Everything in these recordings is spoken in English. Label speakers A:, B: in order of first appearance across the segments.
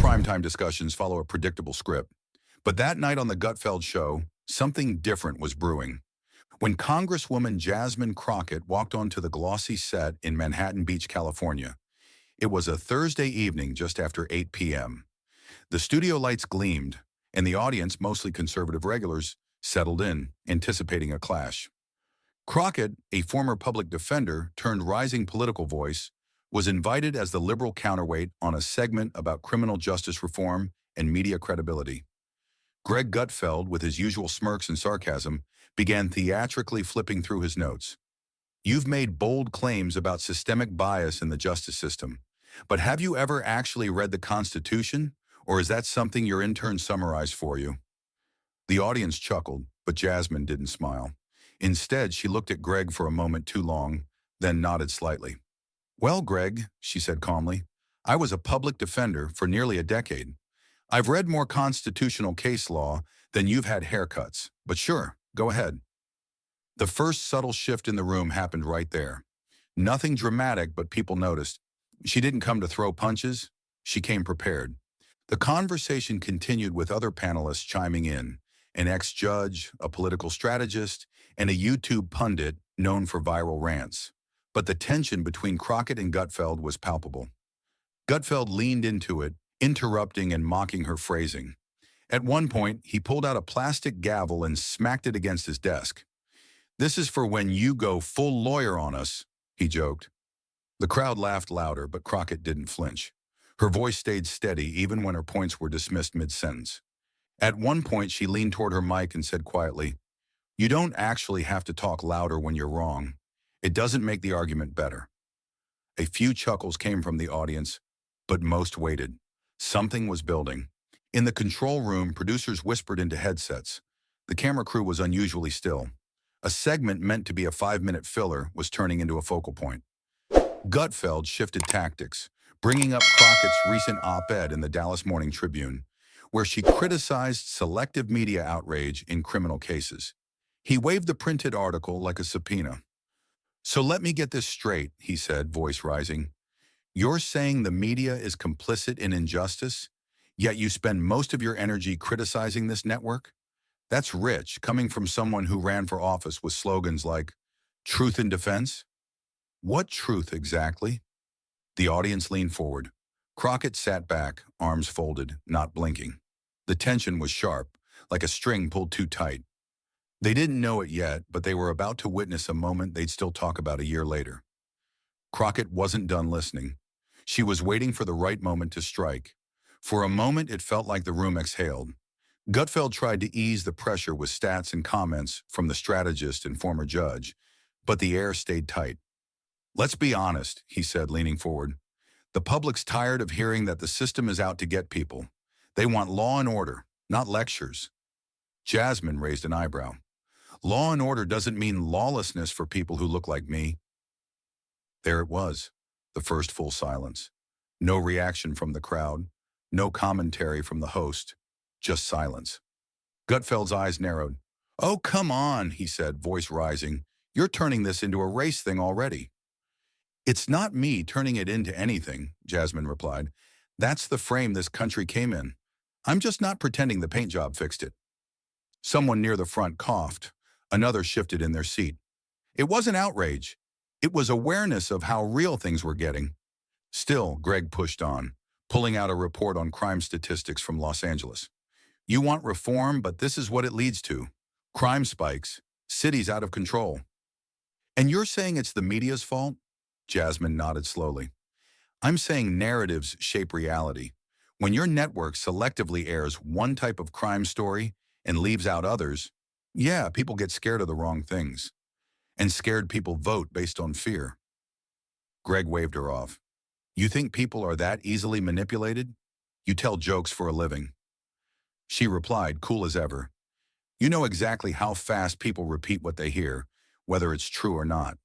A: primetime discussions follow a predictable script. But that night on the Gutfeld show, something different was brewing. When Congresswoman Jasmine Crockett walked onto the glossy set in Manhattan Beach, California, it was a Thursday evening just after 8 p.m. The studio lights gleamed, and the audience, mostly conservative regulars, settled in, anticipating a clash. Crockett, a former public defender turned rising political voice, was invited as the liberal counterweight on a segment about criminal justice reform and media credibility. Greg Gutfeld, with his usual smirks and sarcasm, began theatrically flipping through his notes. You've made bold claims about systemic bias in the justice system, but have you ever actually read the Constitution, or is that something your intern summarized for you? The audience chuckled, but Jasmine didn't smile. Instead, she looked at Greg for a moment too long, then nodded slightly. Well, Greg, she said calmly, I was a public defender for nearly a decade. I've read more constitutional case law than you've had haircuts, but sure, go ahead. The first subtle shift in the room happened right there. Nothing dramatic, but people noticed. She didn't come to throw punches, she came prepared. The conversation continued with other panelists chiming in, an ex-judge, a political strategist, and a YouTube pundit known for viral rants. But the tension between Crockett and Gutfeld was palpable. Gutfeld leaned into it, interrupting and mocking her phrasing. At one point, he pulled out a plastic gavel and smacked it against his desk. This is for when you go full lawyer on us, he joked. The crowd laughed louder, but Crockett didn't flinch. Her voice stayed steady even when her points were dismissed mid-sentence. At one point, she leaned toward her mic and said quietly, You don't actually have to talk louder when you're wrong. It doesn't make the argument better. A few chuckles came from the audience, but most waited. Something was building. In the control room, producers whispered into headsets. The camera crew was unusually still. A segment meant to be a 5-minute filler was turning into a focal point. Gutfeld shifted tactics, bringing up Crockett's recent op-ed in the Dallas Morning Tribune, where she criticized selective media outrage in criminal cases. He waved the printed article like a subpoena. So let me get this straight, he said, voice rising. You're saying the media is complicit in injustice, yet you spend most of your energy criticizing this network? That's rich, coming from someone who ran for office with slogans like, truth in defense? What truth exactly? The audience leaned forward. Crockett sat back, arms folded, not blinking. The tension was sharp, like a string pulled too tight. They didn't know it yet, but they were about to witness a moment they'd still talk about a year later. Crockett wasn't done listening. She was waiting for the right moment to strike. For a moment, it felt like the room exhaled. Gutfeld tried to ease the pressure with stats and comments from the strategist and former judge, but the air stayed tight. Let's be honest, he said, leaning forward. The public's tired of hearing that the system is out to get people. They want law and order, not lectures. Jasmine raised an eyebrow. Law and order doesn't mean lawlessness for people who look like me. There it was, the first full silence. No reaction from the crowd, no commentary from the host, just silence. Gutfeld's eyes narrowed. Oh, come on, he said, voice rising. You're turning this into a race thing already. It's not me turning it into anything, Jasmine replied. That's the frame this country came in. I'm just not pretending the paint job fixed it. Someone near the front coughed. Another shifted in their seat. It wasn't outrage. It was awareness of how real things were getting. Still, Greg pushed on, pulling out a report on crime statistics from Los Angeles. You want reform, but this is what it leads to. Crime spikes, cities out of control. And you're saying it's the media's fault? Jasmine nodded slowly. I'm saying narratives shape reality. When your network selectively airs one type of crime story and leaves out others, yeah, people get scared of the wrong things. And scared people vote based on fear. Greg waved her off. You think people are that easily manipulated? You tell jokes for a living. She replied, cool as ever. You know exactly how fast people repeat what they hear, whether it's true or not.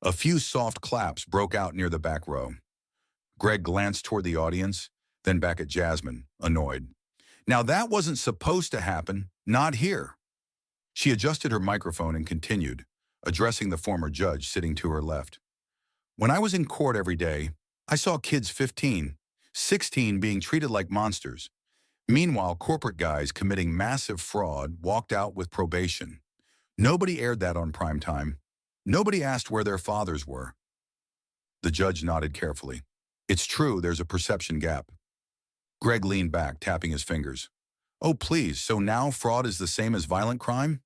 A: A few soft claps broke out near the back row. Greg glanced toward the audience, then back at Jasmine, annoyed. Now that wasn't supposed to happen, not here. She adjusted her microphone and continued, addressing the former judge sitting to her left. When I was in court every day, I saw kids 15, 16 being treated like monsters. Meanwhile, corporate guys committing massive fraud walked out with probation. Nobody aired that on prime time. Nobody asked where their fathers were. The judge nodded carefully. It's true, there's a perception gap. Greg leaned back, tapping his fingers. Oh, please, so now fraud is the same as violent crime?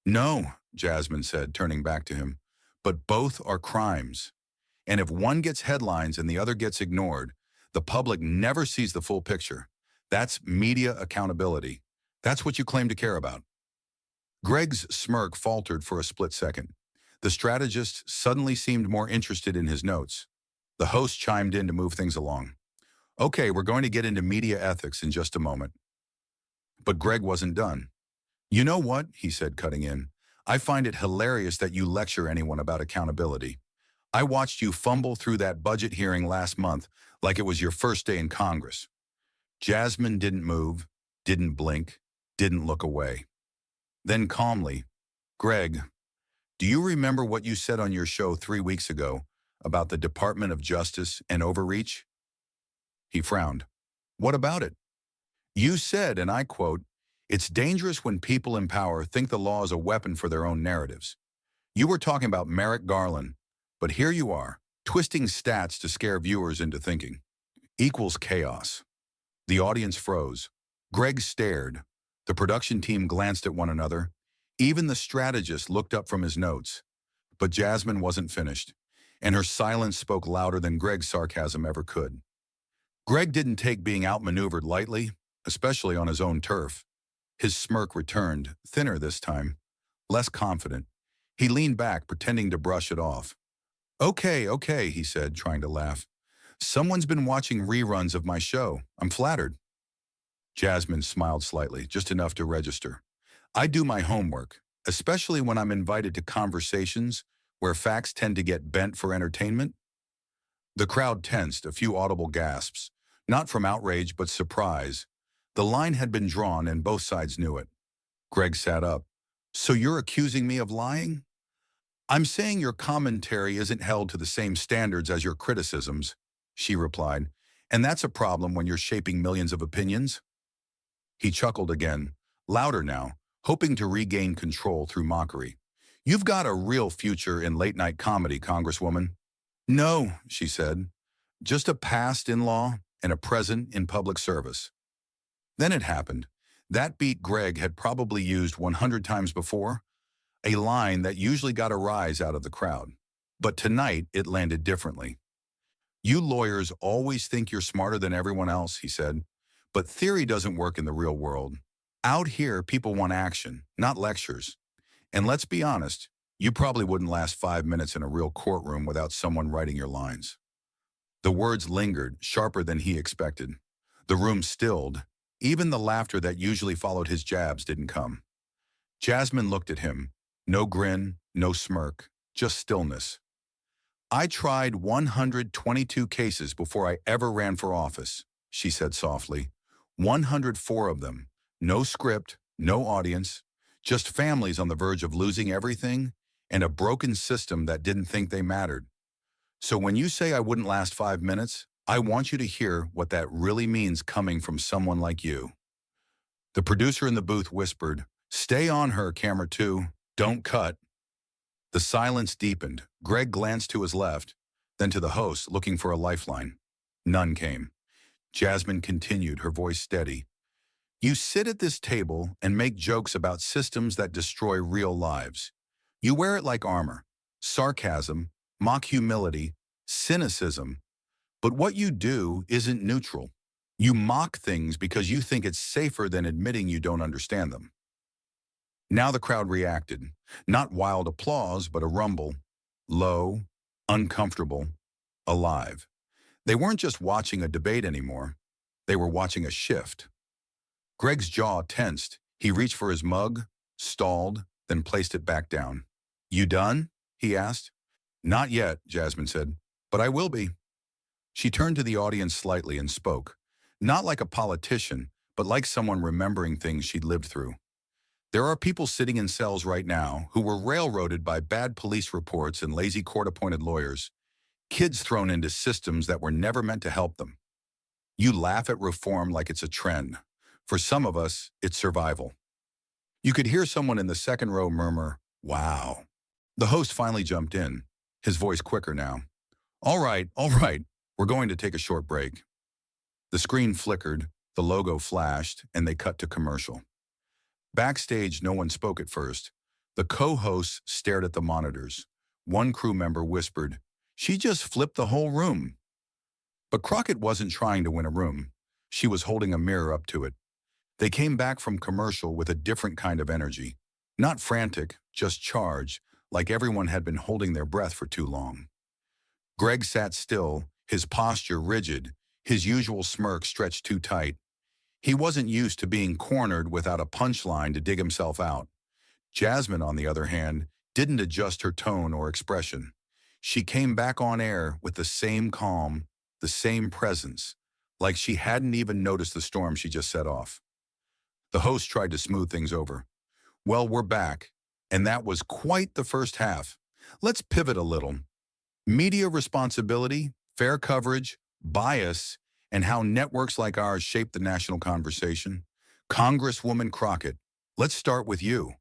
A: No, Jasmine said, turning back to him. But both are crimes. And if one gets headlines and the other gets ignored, the public never sees the full picture. That's media accountability. That's what you claim to care about. Greg's smirk faltered for a split second. The strategist suddenly seemed more interested in his notes. The host chimed in to move things along. Okay, we're going to get into media ethics in just a moment. But Greg wasn't done. You know what, he said, cutting in. I find it hilarious that you lecture anyone about accountability. I watched you fumble through that budget hearing last month like it was your first day in Congress. Jasmine didn't move, didn't blink, didn't look away. Then calmly, Greg, do you remember what you said on your show 3 weeks ago about the Department of Justice and overreach? He frowned. What about it? You said, and I quote, it's dangerous when people in power think the law is a weapon for their own narratives. You were talking about Merrick Garland, but here you are, twisting stats to scare viewers into thinking. Equals chaos. The audience froze. Greg stared. The production team glanced at one another. Even the strategist looked up from his notes. But Jasmine wasn't finished, and her silence spoke louder than Greg's sarcasm ever could. Greg didn't take being outmaneuvered lightly, especially on his own turf. His smirk returned, thinner this time, less confident. He leaned back, pretending to brush it off. Okay, he said, trying to laugh. Someone's been watching reruns of my show. I'm flattered. Jasmine smiled slightly, just enough to register. I do my homework, especially when I'm invited to conversations where facts tend to get bent for entertainment. The crowd tensed, a few audible gasps, not from outrage but surprise. The line had been drawn and both sides knew it. Greg sat up. So you're accusing me of lying? I'm saying your commentary isn't held to the same standards as your criticisms, she replied, and that's a problem when you're shaping millions of opinions. He chuckled again, louder now, hoping to regain control through mockery. You've got a real future in late-night comedy, Congresswoman. No, she said, just a past in law and a present in public service. Then it happened. That beat Greg had probably used 100 times before, a line that usually got a rise out of the crowd. But tonight, it landed differently. You lawyers always think you're smarter than everyone else, he said. But theory doesn't work in the real world. Out here, people want action, not lectures. And let's be honest, you probably wouldn't last 5 minutes in a real courtroom without someone writing your lines. The words lingered, sharper than he expected. The room stilled. Even the laughter that usually followed his jabs didn't come. Jasmine looked at him. No grin, no smirk, just stillness. I tried 122 cases before I ever ran for office, she said softly. 104 of them. No script, no audience, just families on the verge of losing everything and a broken system that didn't think they mattered. So when you say I wouldn't last 5 minutes, I want you to hear what that really means coming from someone like you. The producer in the booth whispered, Stay on her, camera 2. Don't cut. The silence deepened. Greg glanced to his left, then to the host, looking for a lifeline. None came. Jasmine continued, her voice steady. You sit at this table and make jokes about systems that destroy real lives. You wear it like armor. Sarcasm, mock humility, cynicism. But what you do isn't neutral. You mock things because you think it's safer than admitting you don't understand them. Now the crowd reacted. Not wild applause, but a rumble. Low, uncomfortable, alive. They weren't just watching a debate anymore. They were watching a shift. Greg's jaw tensed. He reached for his mug, stalled, then placed it back down. You done? He asked. Not yet, Jasmine said, but I will be. She turned to the audience slightly and spoke, not like a politician, but like someone remembering things she'd lived through. There are people sitting in cells right now who were railroaded by bad police reports and lazy court-appointed lawyers, kids thrown into systems that were never meant to help them. You laugh at reform like it's a trend. For some of us, it's survival. You could hear someone in the second row murmur, "Wow." The host finally jumped in, his voice quicker now. All right, we're going to take a short break." The screen flickered, the logo flashed, and they cut to commercial. Backstage, no one spoke at first. The co-hosts stared at the monitors. One crew member whispered, "She just flipped the whole room." But Crockett wasn't trying to win a room. She was holding a mirror up to it. They came back from commercial with a different kind of energy. Not frantic, just charged, like everyone had been holding their breath for too long. Greg sat still, his posture rigid, his usual smirk stretched too tight. He wasn't used to being cornered without a punchline to dig himself out. Jasmine, on the other hand, didn't adjust her tone or expression. She came back on air with the same calm, the same presence, like she hadn't even noticed the storm she just set off. The host tried to smooth things over. "Well, we're back, and that was quite the first half. Let's pivot a little. Media responsibility, fair coverage, bias, and how networks like ours shape the national conversation. Congresswoman Crockett, let's start with you."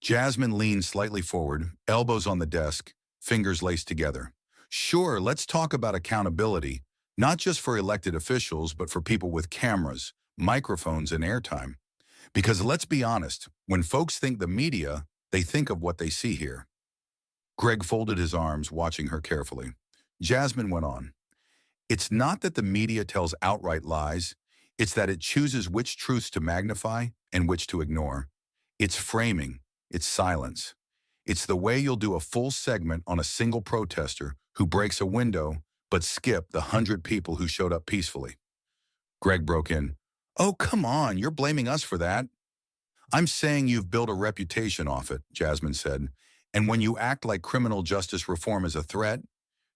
A: Jasmine leaned slightly forward, elbows on the desk, fingers laced together. "Sure, let's talk about accountability, not just for elected officials, but for people with cameras, microphones, and airtime. Because let's be honest, when folks think the media, they think of what they see here." Greg folded his arms, watching her carefully. Jasmine went on. "It's not that the media tells outright lies, it's that it chooses which truths to magnify and which to ignore. It's framing, it's silence. It's the way you'll do a full segment on a single protester who breaks a window but skip the 100 people who showed up peacefully." Greg broke in. "Oh, come on, you're blaming us for that." "I'm saying you've built a reputation off it," Jasmine said. "And when you act like criminal justice reform is a threat,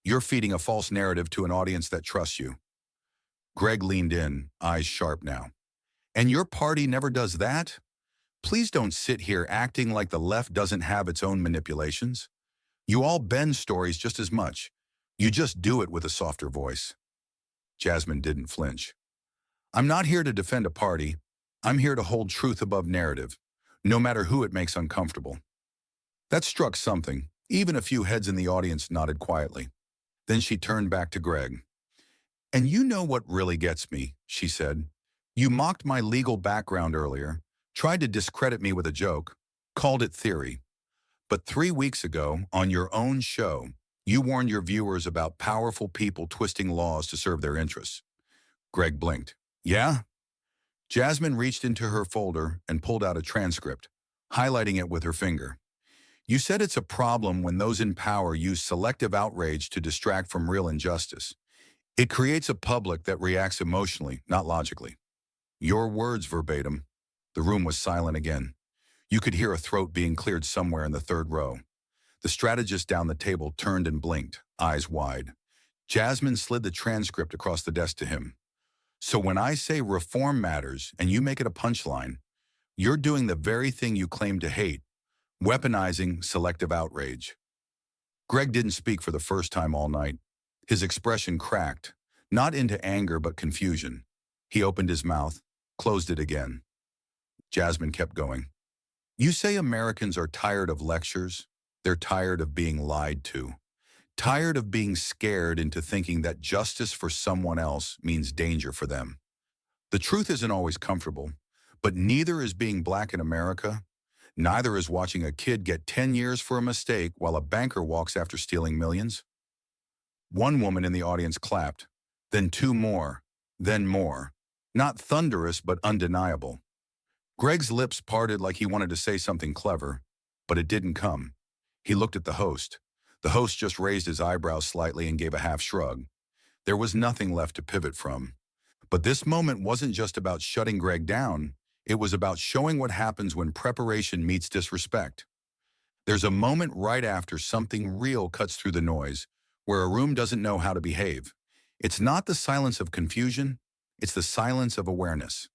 A: you're feeding a false narrative to an audience that trusts you." Greg leaned in, eyes sharp now. "And your party never does that? Please don't sit here acting like the left doesn't have its own manipulations. You all bend stories just as much. You just do it with a softer voice." Jasmine didn't flinch. "I'm not here to defend a party. I'm here to hold truth above narrative, no matter who it makes uncomfortable." That struck something. Even a few heads in the audience nodded quietly. Then she turned back to Greg. "And you know what really gets me," she said. "You mocked my legal background earlier, tried to discredit me with a joke, called it theory. But 3 weeks ago, on your own show, you warned your viewers about powerful people twisting laws to serve their interests." Greg blinked. "Yeah?" Jasmine reached into her folder and pulled out a transcript, highlighting it with her finger. "You said it's a problem when those in power use selective outrage to distract from real injustice. It creates a public that reacts emotionally, not logically." Your words verbatim. The room was silent again. You could hear a throat being cleared somewhere in the third row. The strategist down the table turned and blinked, eyes wide. Jasmine slid the transcript across the desk to him. "So when I say reform matters and you make it a punchline, you're doing the very thing you claim to hate, weaponizing selective outrage." Greg didn't speak for the first time all night. His expression cracked, not into anger but confusion. He opened his mouth, closed it again. Jasmine kept going. "You say Americans are tired of lectures. They're tired of being lied to. Tired of being scared into thinking that justice for someone else means danger for them. The truth isn't always comfortable, but neither is being black in America. Neither is watching a kid get 10 years for a mistake while a banker walks after stealing millions." One woman in the audience clapped, then two more, then more. Not thunderous, but undeniable. Greg's lips parted like he wanted to say something clever, but it didn't come. He looked at the host. The host just raised his eyebrows slightly and gave a half shrug. There was nothing left to pivot from. But this moment wasn't just about shutting Greg down. It was about showing what happens when preparation meets disrespect. There's a moment right after something real cuts through the noise, where a room doesn't know how to behave. It's not the silence of confusion, it's the silence of awareness.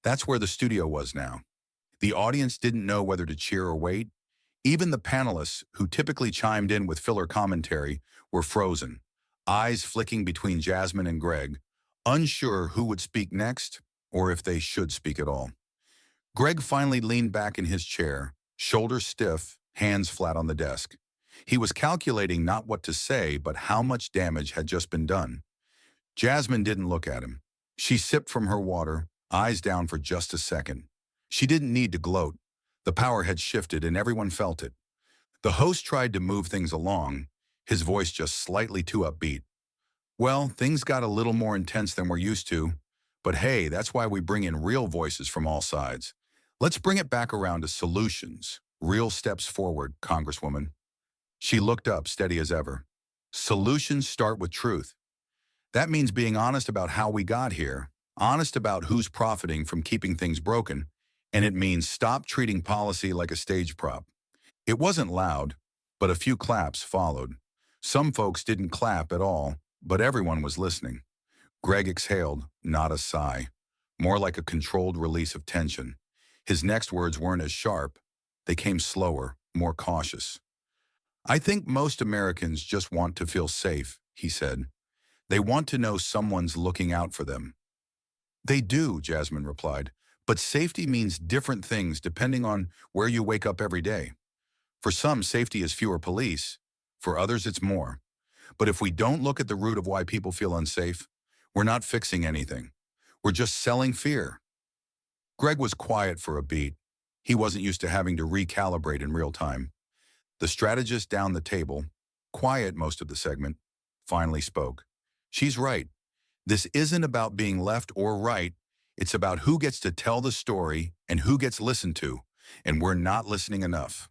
A: That's where the studio was now. The audience didn't know whether to cheer or wait. Even the panelists, who typically chimed in with filler commentary, were frozen, eyes flicking between Jasmine and Greg, unsure who would speak next or if they should speak at all. Greg finally leaned back in his chair, shoulders stiff, hands flat on the desk. He was calculating not what to say, but how much damage had just been done. Jasmine didn't look at him. She sipped from her water, eyes down for just a second. She didn't need to gloat. The power had shifted and everyone felt it. The host tried to move things along, his voice just slightly too upbeat. Well, things got a little more intense than we're used to. But hey, that's why we bring in real voices from all sides. Let's bring it back around to solutions, real steps forward, Congresswoman. She looked up, steady as ever. Solutions start with truth. That means being honest about how we got here, honest about who's profiting from keeping things broken, and it means stop treating policy like a stage prop. It wasn't loud, but a few claps followed. Some folks didn't clap at all, but everyone was listening. Greg exhaled, not a sigh, more like a controlled release of tension. His next words weren't as sharp. They came slower, more cautious. I think most Americans just want to feel safe, he said. They want to know someone's looking out for them. They do, Jasmine replied, but safety means different things depending on where you wake up every day. For some, safety is fewer police. For others, it's more. But if we don't look at the root of why people feel unsafe, we're not fixing anything. We're just selling fear. Greg was quiet for a beat. He wasn't used to having to recalibrate in real time. The strategist down the table, quiet most of the segment, finally spoke. She's right. This isn't about being left or right. It's about who gets to tell the story and who gets listened to, and we're not listening enough.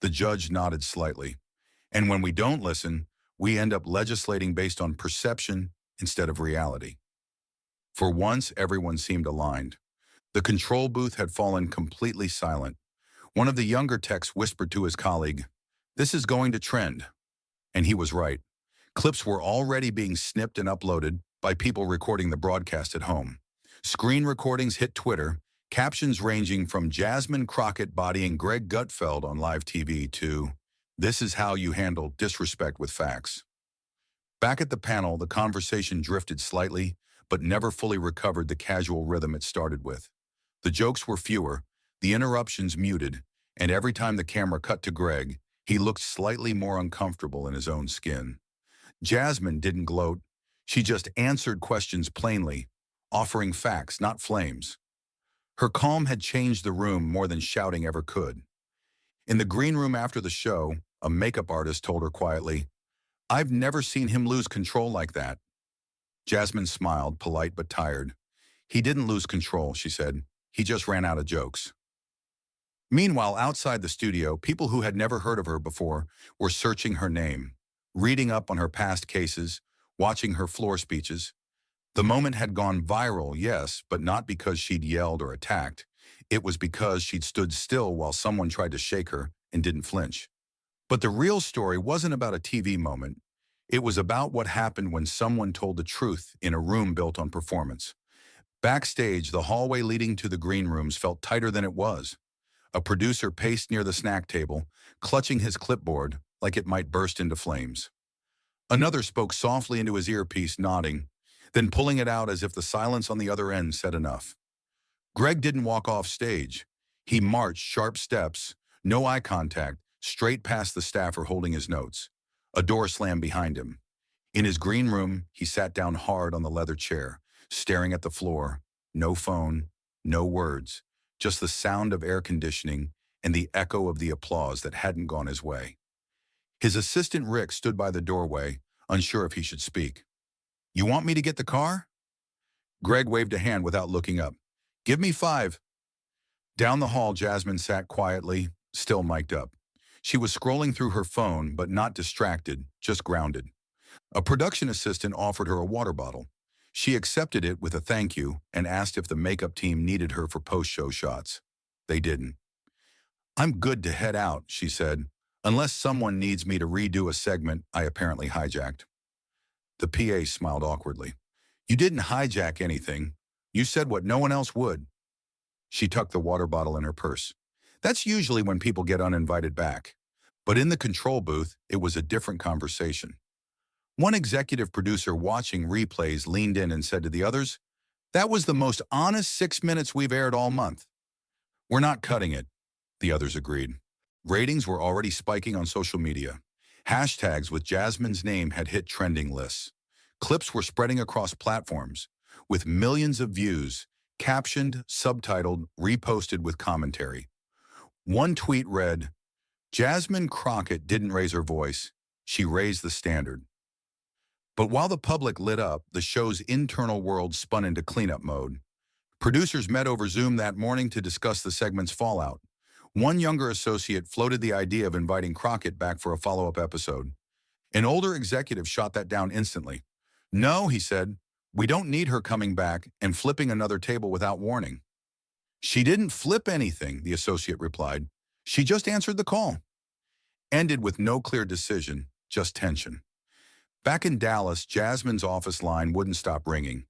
A: The judge nodded slightly. And when we don't listen, we end up legislating based on perception instead of reality. For once, everyone seemed aligned. The control booth had fallen completely silent. One of the younger techs whispered to his colleague, "This is going to trend." And he was right. Clips were already being snipped and uploaded by people recording the broadcast at home. Screen recordings hit Twitter, captions ranging from Jasmine Crockett bodying Greg Gutfeld on live TV to, "This is how you handle disrespect with facts." Back at the panel, the conversation drifted slightly, but never fully recovered the casual rhythm it started with. The jokes were fewer, the interruptions muted, and every time the camera cut to Greg, he looked slightly more uncomfortable in his own skin. Jasmine didn't gloat. She just answered questions plainly, offering facts, not flames. Her calm had changed the room more than shouting ever could. In the green room after the show, a makeup artist told her quietly, "I've never seen him lose control like that." Jasmine smiled, polite but tired. "He didn't lose control," she said. "He just ran out of jokes." Meanwhile, outside the studio, people who had never heard of her before were searching her name, reading up on her past cases, watching her floor speeches. The moment had gone viral, yes, but not because she'd yelled or attacked. It was because she'd stood still while someone tried to shake her and didn't flinch. But the real story wasn't about a TV moment. It was about what happened when someone told the truth in a room built on performance. Backstage, the hallway leading to the green rooms felt tighter than it was. A producer paced near the snack table, clutching his clipboard like it might burst into flames. Another spoke softly into his earpiece, nodding, then pulling it out as if the silence on the other end said enough. Greg didn't walk off stage. He marched sharp steps, no eye contact, straight past the staffer holding his notes. A door slammed behind him. In his green room, he sat down hard on the leather chair, staring at the floor. No phone, no words, just the sound of air conditioning and the echo of the applause that hadn't gone his way. His assistant Rick stood by the doorway, unsure if he should speak. "You want me to get the car?" Greg waved a hand without looking up. "Give me 5. Down the hall, Jasmine sat quietly, still mic'd up. She was scrolling through her phone, but not distracted, just grounded. A production assistant offered her a water bottle. She accepted it with a thank you and asked if the makeup team needed her for post-show shots. They didn't. "I'm good to head out," she said, "unless someone needs me to redo a segment I apparently hijacked." The PA smiled awkwardly. "You didn't hijack anything. You said what no one else would." She tucked the water bottle in her purse. That's usually when people get uninvited back. But in the control booth, it was a different conversation. One executive producer watching replays leaned in and said to the others, "That was the most honest 6 minutes we've aired all month." "We're not cutting it," the others agreed. Ratings were already spiking on social media. Hashtags with Jasmine's name had hit trending lists. Clips were spreading across platforms, with millions of views, captioned, subtitled, reposted with commentary. One tweet read, "Jasmine Crockett didn't raise her voice, she raised the standard." But while the public lit up, the show's internal world spun into cleanup mode. Producers met over Zoom that morning to discuss the segment's fallout. One younger associate floated the idea of inviting Crockett back for a follow-up episode. An older executive shot that down instantly. "No," he said, "we don't need her coming back and flipping another table without warning." "She didn't flip anything," the associate replied. "She just answered the call." Ended with no clear decision, just tension. Back in Dallas, Jasmine's office line wouldn't stop ringing.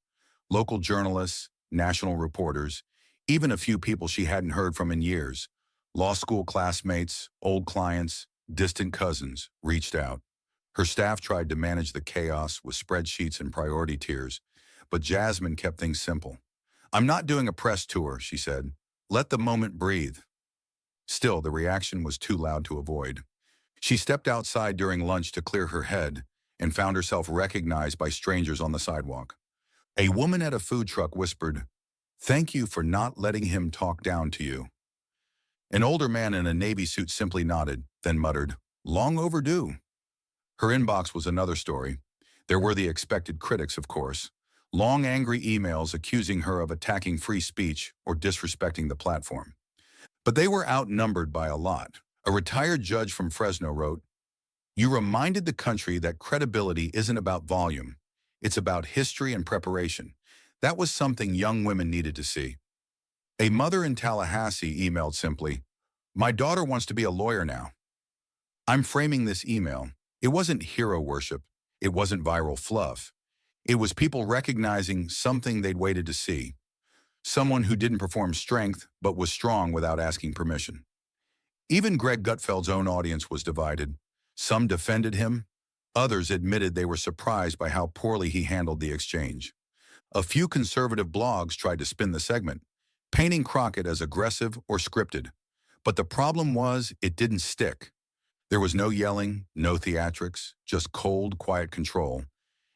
A: Local journalists, national reporters, even a few people she hadn't heard from in years, law school classmates, old clients, distant cousins, reached out. Her staff tried to manage the chaos with spreadsheets and priority tiers, but Jasmine kept things simple. "I'm not doing a press tour," she said. "Let the moment breathe." Still, the reaction was too loud to avoid. She stepped outside during lunch to clear her head and found herself recognized by strangers on the sidewalk. A woman at a food truck whispered, "Thank you for not letting him talk down to you." An older man in a Navy suit simply nodded, then muttered, "Long overdue." Her inbox was another story. There were the expected critics, of course. Long angry emails accusing her of attacking free speech or disrespecting the platform. But they were outnumbered by a lot. A retired judge from Fresno wrote, "You reminded the country that credibility isn't about volume. It's about history and preparation." That was something young women needed to see. A mother in Tallahassee emailed simply, "My daughter wants to be a lawyer now." I'm framing this email. It wasn't hero worship. It wasn't viral fluff. It was people recognizing something they'd waited to see. Someone who didn't perform strength, but was strong without asking permission. Even Greg Gutfeld's own audience was divided. Some defended him. Others admitted they were surprised by how poorly he handled the exchange. A few conservative blogs tried to spin the segment, painting Crockett as aggressive or scripted. But the problem was, it didn't stick. There was no yelling, no theatrics, just cold, quiet control.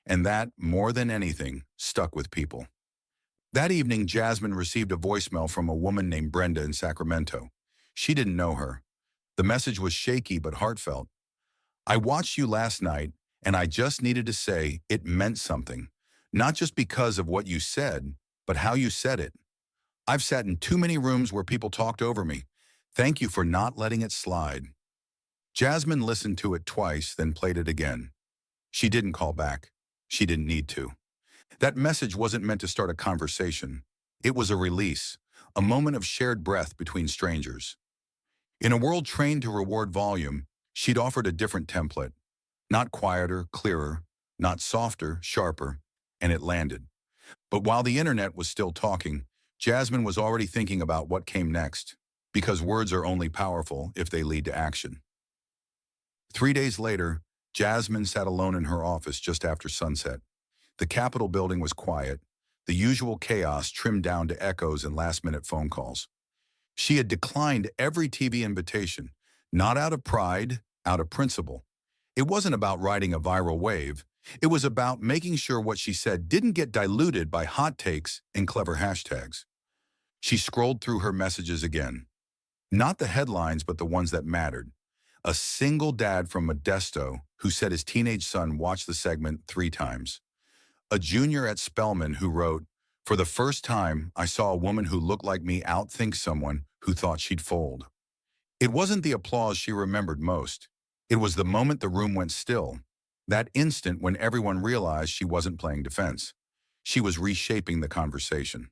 A: And that, more than anything, stuck with people. That evening, Jasmine received a voicemail from a woman named Brenda in Sacramento. She didn't know her. The message was shaky but heartfelt. "I watched you last night, and I just needed to say it meant something. Not just because of what you said, but how you said it. I've sat in too many rooms where people talked over me. Thank you for not letting it slide." Jasmine listened to it twice, then played it again. She didn't call back. She didn't need to. That message wasn't meant to start a conversation. It was a release, a moment of shared breath between strangers. In a world trained to reward volume, she'd offered a different template. Not quieter, clearer, not softer, sharper, and it landed. But while the internet was still talking, Jasmine was already thinking about what came next, because words are only powerful if they lead to action. 3 days later, Jasmine sat alone in her office just after sunset. The Capitol building was quiet, the usual chaos trimmed down to echoes and last-minute phone calls. She had declined every TV invitation, not out of pride, out of principle. It wasn't about riding a viral wave. It was about making sure what she said didn't get diluted by hot takes and clever hashtags. She scrolled through her messages again. Not the headlines, but the ones that mattered. A single dad from Modesto who said his teenage son watched the segment 3 times. A junior at Spelman who wrote, "For the first time, I saw a woman who looked like me outthink someone who thought she'd fold." It wasn't the applause she remembered most. It was the moment the room went still. That instant when everyone realized she wasn't playing defense. She was reshaping the conversation.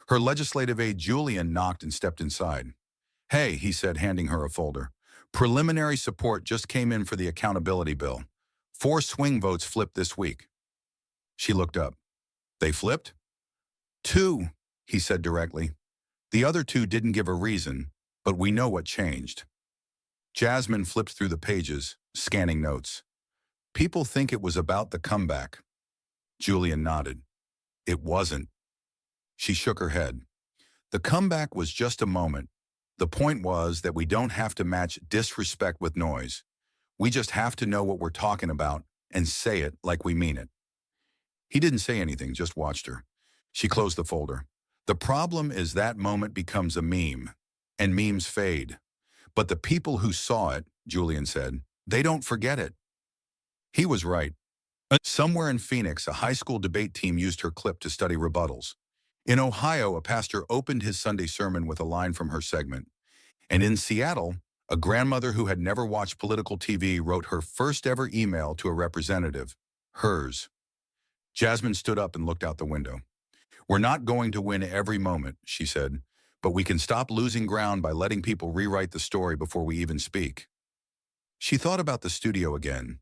A: Her legislative aide Julian knocked and stepped inside. "Hey," he said, handing her a folder. "Preliminary support just came in for the accountability bill. 4 swing votes flipped this week." She looked up. "They flipped?" "2," he said directly. "The other 2 didn't give a reason, but we know what changed." Jasmine flipped through the pages, scanning notes. People think it was about the comeback. Julian nodded. It wasn't. She shook her head. The comeback was just a moment. The point was that we don't have to match disrespect with noise. We just have to know what we're talking about and say it like we mean it. He didn't say anything, just watched her. She closed the folder. The problem is that moment becomes a meme, and memes fade. But the people who saw it, Julian said, they don't forget it. He was right. Somewhere in Phoenix, a high school debate team used her clip to study rebuttals. In Ohio, a pastor opened his Sunday sermon with a line from her segment. And in Seattle, a grandmother who had never watched political TV wrote her first ever email to a representative, hers. Jasmine stood up and looked out the window. We're not going to win every moment, she said, but we can stop losing ground by letting people rewrite the story before we even speak. She thought about the studio again.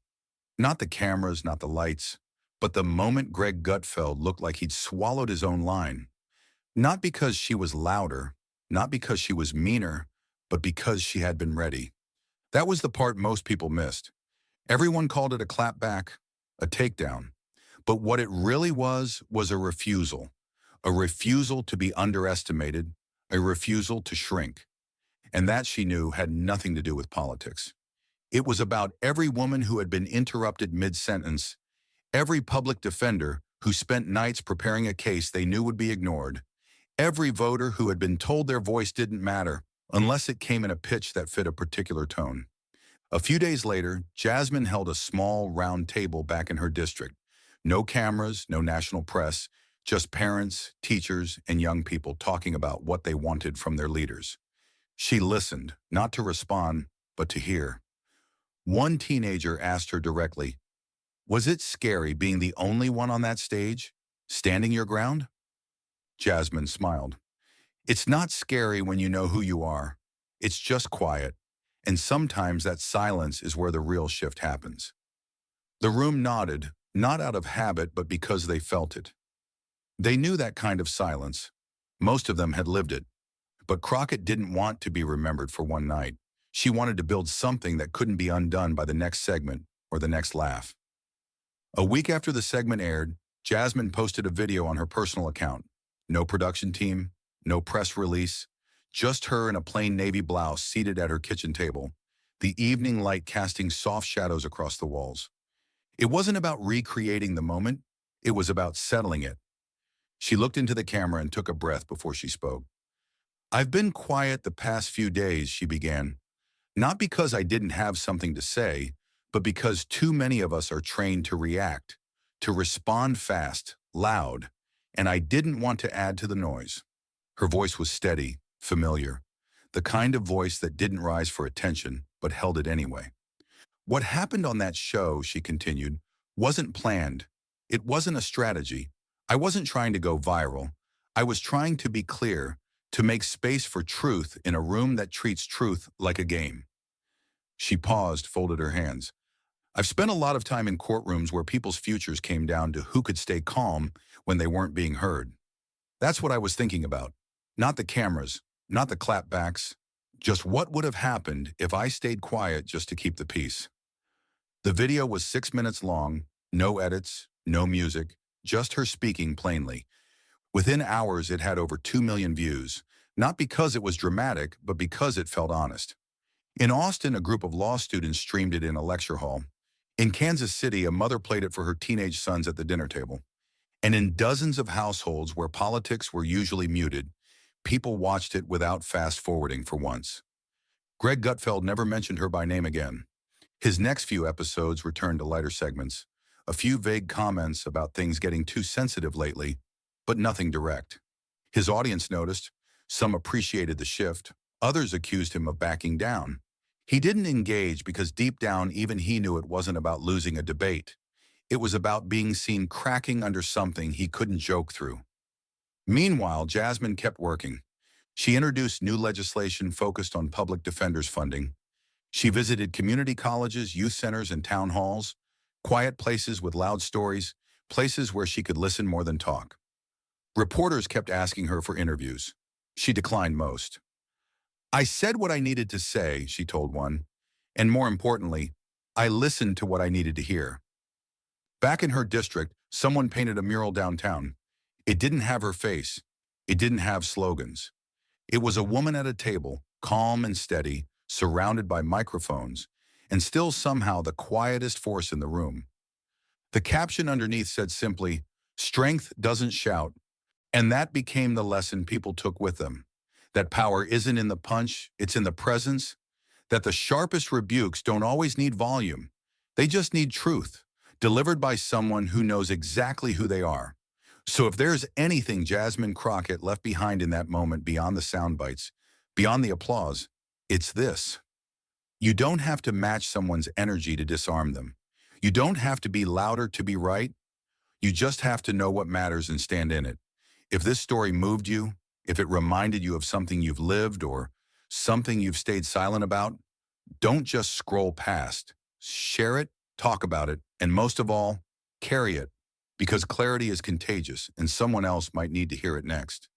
A: Not the cameras, not the lights, but the moment Greg Gutfeld looked like he'd swallowed his own line. Not because she was louder, not because she was meaner, but because she had been ready. That was the part most people missed. Everyone called it a clapback, a takedown. But what it really was a refusal. A refusal to be underestimated, a refusal to shrink. And that, she knew, had nothing to do with politics. It was about every woman who had been interrupted mid-sentence, every public defender who spent nights preparing a case they knew would be ignored, every voter who had been told their voice didn't matter unless it came in a pitch that fit a particular tone. A few days later, Jasmine held a small, round table back in her district. No cameras, no national press, just parents, teachers, and young people talking about what they wanted from their leaders. She listened, not to respond, but to hear. One teenager asked her directly, "Was it scary being the only one on that stage, standing your ground?" Jasmine smiled. "It's not scary when you know who you are. It's just quiet. And sometimes that silence is where the real shift happens." The room nodded, not out of habit, but because they felt it. They knew that kind of silence. Most of them had lived it. But Crockett didn't want to be remembered for one night. She wanted to build something that couldn't be undone by the next segment or the next laugh. A week after the segment aired, Jasmine posted a video on her personal account. No production team, no press release, just her in a plain navy blouse seated at her kitchen table, the evening light casting soft shadows across the walls. It wasn't about recreating the moment, it was about settling it. She looked into the camera and took a breath before she spoke. "I've been quiet the past few days," she began. "Not because I didn't have something to say, but because too many of us are trained to react, to respond fast, loud, and I didn't want to add to the noise." Her voice was steady, familiar, the kind of voice that didn't rise for attention, but held it anyway. "What happened on that show," she continued, "wasn't planned. It wasn't a strategy. I wasn't trying to go viral. I was trying to be clear, to make space for truth in a room that treats truth like a game." She paused, folded her hands. "I've spent a lot of time in courtrooms where people's futures came down to who could stay calm when they weren't being heard. That's what I was thinking about. Not the cameras, not the clapbacks, just what would have happened if I stayed quiet just to keep the peace." The video was 6 minutes long, no edits, no music, just her speaking plainly. Within hours, it had over 2 million views, not because it was dramatic, but because it felt honest. In Austin, a group of law students streamed it in a lecture hall. In Kansas City, a mother played it for her teenage sons at the dinner table. And in dozens of households where politics were usually muted, people watched it without fast-forwarding for once. Greg Gutfeld never mentioned her by name again. His next few episodes returned to lighter segments, a few vague comments about things getting too sensitive lately, but nothing direct. His audience noticed, some appreciated the shift, others accused him of backing down. He didn't engage because deep down even he knew it wasn't about losing a debate. It was about being seen cracking under something he couldn't joke through. Meanwhile, Jasmine kept working. She introduced new legislation focused on public defenders funding. She visited community colleges, youth centers, and town halls, quiet places with loud stories, places where she could listen more than talk. Reporters kept asking her for interviews. She declined most. "I said what I needed to say," she told one. "And more importantly, I listened to what I needed to hear. Back in her district, someone painted a mural downtown. It didn't have her face. It didn't have slogans. It was a woman at a table, calm and steady, surrounded by microphones, and still somehow the quietest force in the room. The caption underneath said simply, "Strength doesn't shout." And that became the lesson people took with them. That power isn't in the punch, it's in the presence. That the sharpest rebukes don't always need volume. They just need truth, delivered by someone who knows exactly who they are. So if there's anything Jasmine Crockett left behind in that moment beyond the sound bites, beyond the applause, it's this. You don't have to match someone's energy to disarm them. You don't have to be louder to be right. You just have to know what matters and stand in it. If this story moved you, if it reminded you of something you've lived or something you've stayed silent about, don't just scroll past. Share it, talk about it, and most of all, carry it, because clarity is contagious and someone else might need to hear it next.